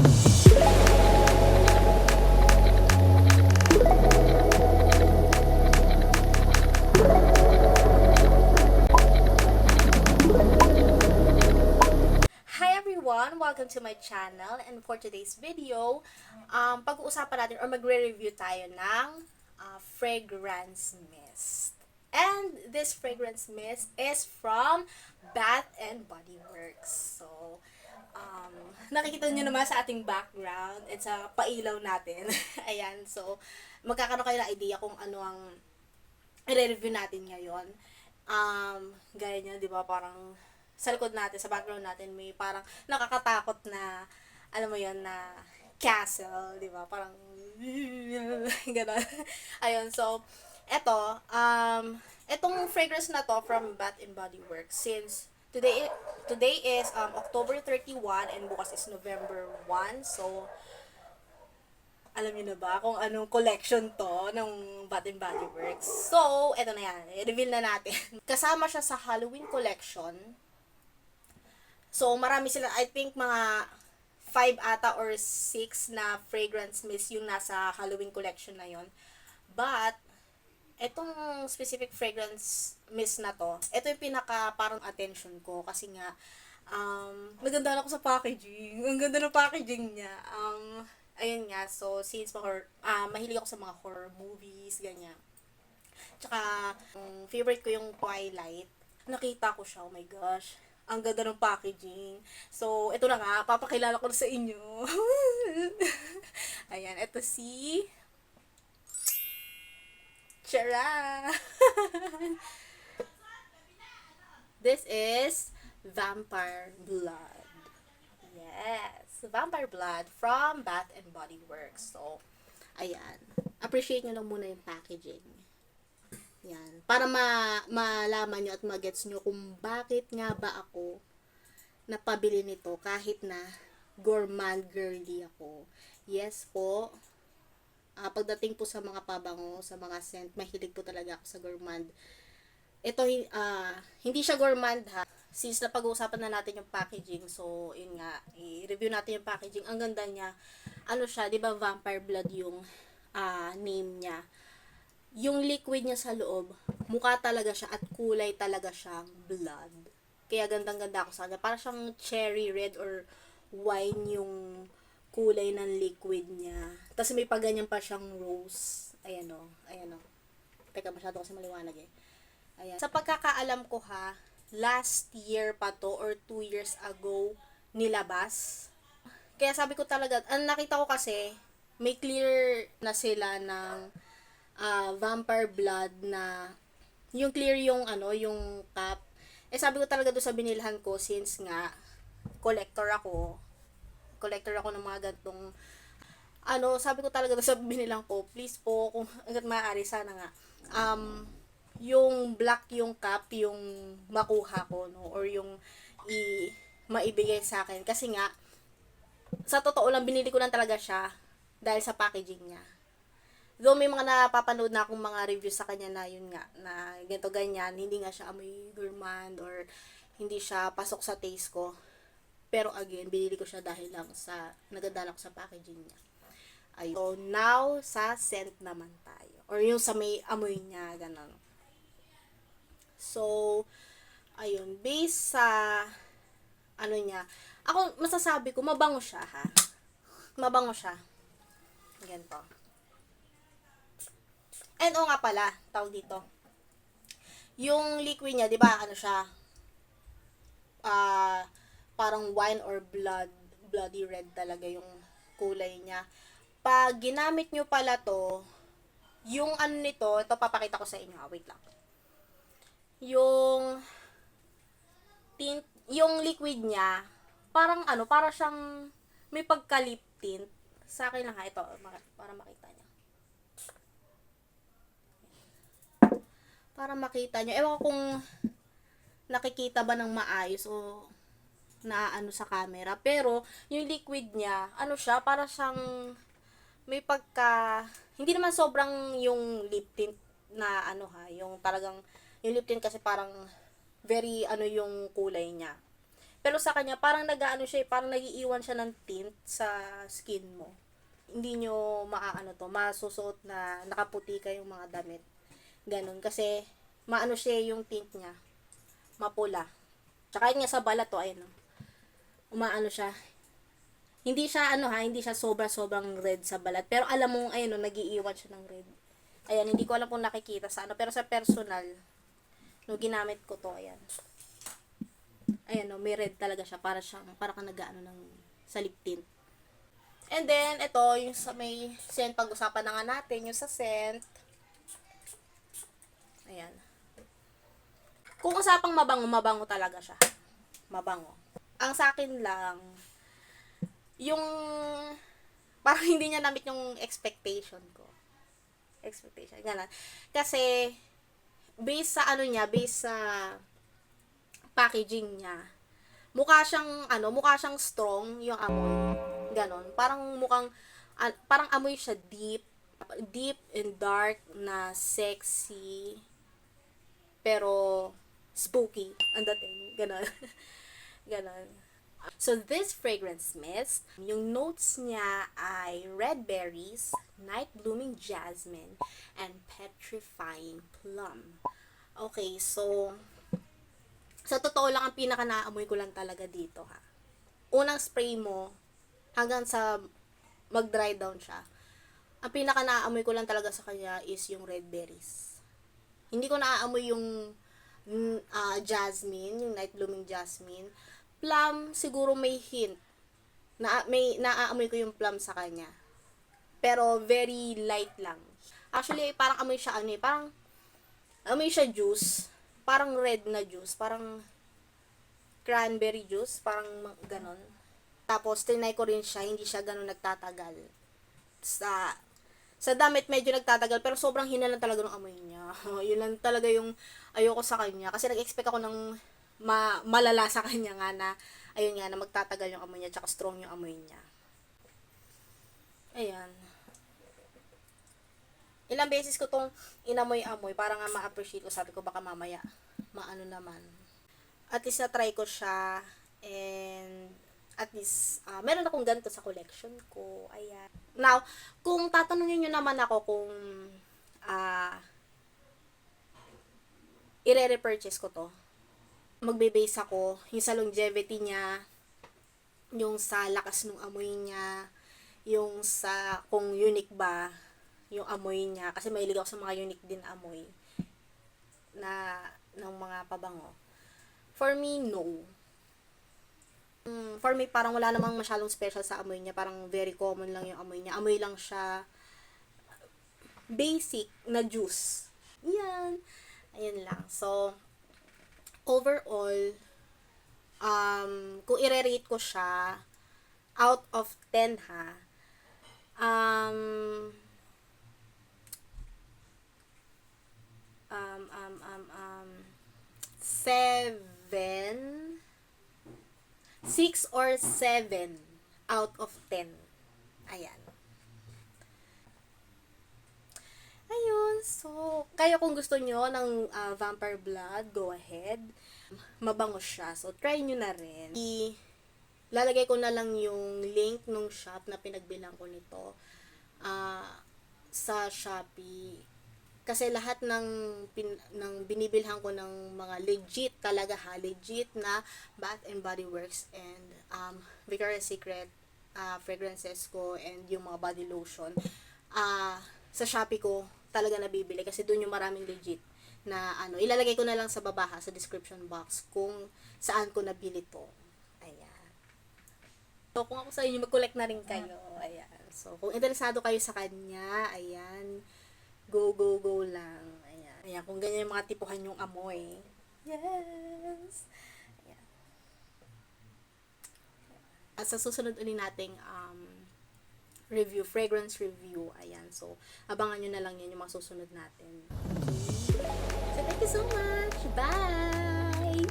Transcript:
Hi everyone! Welcome to my channel, and for today's video, pag-uusapan natin or magre-review tayo ng fragrance mist. And this fragrance mist is from Bath and Body Works. So, nakikita nyo naman sa ating background, it's a pailaw natin. Ayan, so magkakaroon kayo ng idea kung ano ang i-review natin ngayon. Gaya nyo, di ba, parang sa likod natin, sa background natin, may parang nakakatakot na, alam mo yon na castle, di ba? Parang, gano'n. Ayun, so, etong fragrance na to from Bath and Body Works, since today is October 31 and bukas is November 1, so, alam niyo na ba kung anong collection to ng Bath and Body Works? So, eto na yan. I-reveal na natin. Kasama siya sa Halloween collection. So, marami sila. I think mga 5 ata or 6 na fragrance mist yung nasa Halloween collection na yon. But, etong specific fragrance mist na to, ito yung pinaka parang attention ko kasi nga, naganda ako sa packaging. Ang ganda ng packaging niya. Ayun nga, so since mahilig ako sa mga horror movies, ganyan. Tsaka, favorite ko yung Twilight. Nakita ko siya, oh my gosh. Ang ganda ng packaging. So, ito na nga, papakilala ko na sa inyo. Ayan, ito si Chara! This is Vampire Blood. Yes, Vampire Blood from Bath and Body Works. So, ayan. Appreciate nyo lang muna yung packaging. Yan. Para malaman nyo at magets nyo kung bakit nga ba ako napabili nito kahit na gourmand girly ako. Yes po. Pagdating po sa mga pabango, sa mga scent, mahilig po talaga ako sa gourmand. Ito, hindi siya gourmand ha. Since napag-uusapan na natin yung packaging, so, yun nga, i-review natin yung packaging. Ang ganda niya. Ano siya, di ba Vampire Blood yung name niya. Yung liquid niya sa loob, mukha talaga siya at kulay talaga siyang blood. Kaya gandang-ganda ako sa kanya. Para siyang cherry red or wine yung kulay ng liquid niya. Tapos may paganyan pa siyang rose. Ayan o. Ayan o. Teka, masyado kasi maliwanag eh. Ayan. Sa pagkakaalam ko ha, last year pa to or 2 years ago nilabas. Kaya sabi ko talaga, ang nakita ko kasi, may clear na sila ng Vampire Blood na yung clear yung yung cap. Eh sabi ko talaga doon sa binilhan ko since nga collector ako ng mga gantong sabi ko talaga doon sa binilhan ko, please po kung hangga't maaari sana nga yung black yung cap yung makuha ko no or yung maibigay sa akin kasi nga sa totoo lang binili ko lang talaga siya dahil sa packaging niya. Though may mga napapanood na akong mga reviews sa kanya na yun nga, na ganito ganyan, hindi nga siya amoy gourmand or hindi siya pasok sa taste ko. Pero again, binili ko siya dahil lang sa, nagandala ko sa packaging niya. Ayun. So, now, sa scent naman tayo. Or yung sa may amoy niya, ganun. So, ayun, based sa, niya, ako, masasabi ko, mabango siya, ha? Mabango siya. Ganito. And nga pala, tawag dito. Yung liquid niya, 'di ba? Siya? Parang wine or bloody red talaga yung kulay niya. Pag ginamit nyo pala to, yung nito, ito papakita ko sa inyo. Wait lang. Yung tint, yung liquid niya, parang para siyang may pagka-lip tint. Sa akin lang ha, ito, para makita niyo. Para makita nyo. Ewan ko kung nakikita ba ng maayos o na sa camera. Pero, yung liquid niya, siya, para siyang may pagka, hindi naman sobrang yung lip tint na yung talagang, yung lip tint kasi parang very yung kulay niya. Pero sa kanya, parang nag-aano siya, parang nagiiwan siya ng tint sa skin mo. Hindi nyo maaano to, masusuot na nakaputi kayong mga damit. Ganon, kasi maano siya yung tint niya, mapula. Tsaka yun nga sa balat to, ayun, umaano siya. Hindi siya hindi siya sobrang red sa balat. Pero alam mo, ayun nagiiwan siya ng red. Ayan, hindi ko alam kung nakikita sa pero sa personal, no ginamit ko to, ayan. Ayan, may red talaga siya, para kang nag-aano ng sa lip tint. And then, ito, yung sa may scent, pag-usapan na nga natin, yung sa scent. Ayan. Kung usapang mabango talaga siya. Mabango. Ang sa akin lang, yung parang hindi niya namit yung expectation ko. Ganun. Kasi, based sa packaging niya, mukha siyang strong yung amoy. Ganon. Parang amoy siya deep and dark na sexy, pero spooky ang dating. Ganon. Ganon. So, this fragrance mist, yung notes niya ay red berries, night blooming jasmine, and petrifying plum. Okay, so, sa totoo lang, ang pinaka-naamoy ko lang talaga dito, ha. Unang spray mo, hanggang sa mag-dry down siya, ang pinaka-naamoy ko lang talaga sa kanya is yung red berries. Hindi ko naaamoy yung jasmine, yung night blooming jasmine. Plum, siguro may hint. Naaamoy ko yung plum sa kanya. Pero very light lang. Actually, parang amoy siya parang amoy siya juice. Parang red na juice. Parang cranberry juice. Parang ganon. Tapos, tinay ko rin siya. Hindi siya ganon nagtatagal. Sa damit, medyo nagtatagal. Pero sobrang hina lang talaga ng amoy niya. Yun lang talaga yung ayoko sa kanya. Kasi nag-expect ako ng malala sa kanya nga na, ayun nga, na magtatagal yung amoy niya, tsaka strong yung amoy niya. Ayan. Ilang beses ko tong inamoy-amoy para nga ma-appreciate ko. Sabi ko, baka mamaya, maano naman. At least na-try ko siya, and at least, meron akong ganito sa collection ko. Ayan. Now, kung tatanungin nyo naman ako kung i-repurchase ko to, magbe-base ako yung sa longevity niya, yung sa lakas ng amoy niya, yung sa kung unique ba yung amoy niya, kasi mahilig ako sa mga unique din amoy ng mga pabango. For me, no. For me, parang wala namang masyadong special sa amoy niya, parang very common lang yung amoy niya. Amoy lang siya basic na juice. Yan. Ayan lang. So, overall, kung i-rate ko siya, out of 10 ha, 6 or 7 out of 10. Ayan. Ayun, so, kayo kung gusto nyo ng Vampire Blood, go ahead. Mabango siya. So, try nyo na rin. Lalagay ko na lang yung link nung shop na pinagbilang ko nito sa Shopee. Kasi lahat ng binibilhan ko ng mga legit talaga legit na Bath and Body Works and Victoria's Secret fragrances ko and yung mga body lotion. Sa Shopee ko talaga nabibili kasi doon yung maraming legit na ilalagay ko na lang sa baba sa description box kung saan ko nabili to. Ayan. So, kung ako sa inyo, mag-collect na rin kayo. Ayan. So, kung interesado kayo sa kanya, ayan, go lang. Ayan. Ayan, kung ganyan yung mga tipuhan yung amoy. Yes! Ayan. At sa susunod ulit nating review, fragrance review. Ayan. So, abangan nyo na lang yan yung mga susunod natin. So, thank you so much. Bye!